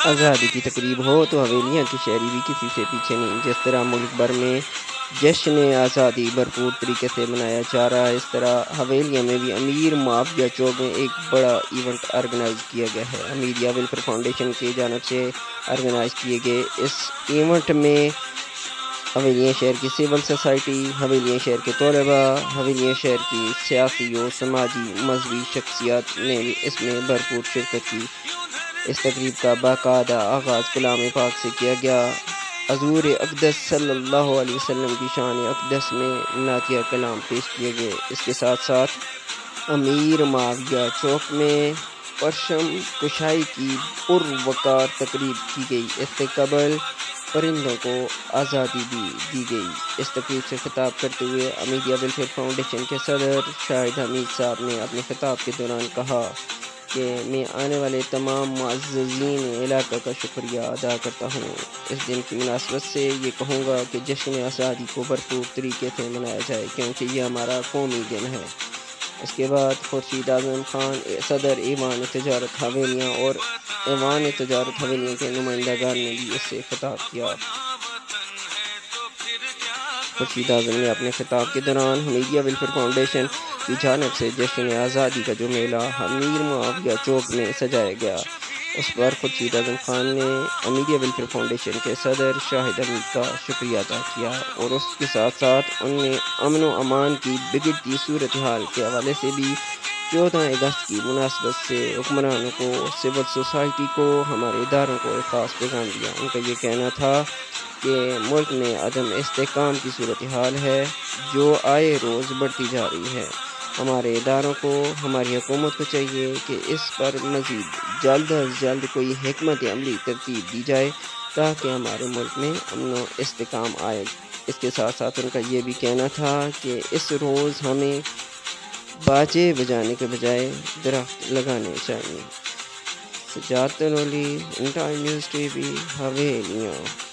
آزادی کی تقریب ہو تو حویلیاں کی شہری بھی کسی سے پیچھے نہیں۔ جس طرح ملک بھر میں جشن آزادی بھرپور طریقے سے منایا جا رہا ہے، اس طرح حویلیوں میں بھی امیر معاویہ چوک میں ایک بڑا ایونٹ آرگنائز کیا گیا ہے۔ امیدیہ ویلفیئر فاؤنڈیشن کی جانب سے آرگنائز کیے گئے اس ایونٹ میں حویلیاں شہر کی سول سوسائٹی، حویلیاں شہر کے طلباء، حویلیاں شہر کی سیاسی و سماجی مذہبی شخصیات نے بھی اس میں بھرپور شرکت کی۔ اس تقریب کا باقاعدہ آغاز کلام پاک سے کیا گیا۔ حضور اقدس صلی اللہ علیہ وسلم کی شان اقدس میں نعتیہ کلام پیش کیے گئے۔ اس کے ساتھ ساتھ امیر معاویہ چوک میں پرچم کشائی کی پروقار تقریب کی گئی۔ اس سے قبل پرندوں کو آزادی بھی دی گئی۔ اس تقریب سے خطاب کرتے ہوئے امیدیہ ویلفیئر فاؤنڈیشن کے صدر شاہد حمید صاحب نے اپنے خطاب کے دوران کہا کہ میں آنے والے تمام معززین علاقہ کا شکریہ ادا کرتا ہوں۔ اس دن کی مناسبت سے یہ کہوں گا کہ جشن آزادی کو بھرپور طریقے سے منایا جائے کیونکہ یہ ہمارا قومی دن ہے۔ اس کے بعد خورشید اعظم خان صدر ایوان تجارت حویلیاں اور ایوان تجارت حویلیاں کے نمائندگان نے بھی اس سے خطاب کیا۔ خورشید اعظم نے اپنے خطاب کے دوران امیدیہ ویلفیئر فاؤنڈیشن کی جانب سے جشن آزادی کا جو میلہ امیر معاویہ چوک میں سجایا گیا اس پر خورشید اعظم خان نے امیدیہ ویلفیئر فاؤنڈیشن کے صدر شاہد حمید کا شکریہ ادا کیا اور اس کے ساتھ ساتھ ان نے امن و امان کی بگڑتی صورتحال کے حوالے سے بھی 14 اگست کی مناسبت سے حکمرانوں کو، سول سوسائٹی کو، ہمارے اداروں کو ایک خاص پیغام دیا۔ ان کا یہ کہنا تھا کہ ملک میں عدم استحکام کی صورتحال ہے جو آئے روز بڑھتی جا رہی ہے۔ ہمارے اداروں کو، ہماری حکومت کو چاہیے کہ اس پر مزید جلد از جلد کوئی حکمت عملی ترتیب دی جائے تاکہ ہمارے ملک میں امن و استحکام آئے۔ اس کے ساتھ ساتھ ان کا یہ بھی کہنا تھا کہ اس روز ہمیں باجے بجانے کے بجائے درخت لگانے چاہیے۔ سجاد تلولی، انٹائم نیوز ٹی وی، حویلیاں۔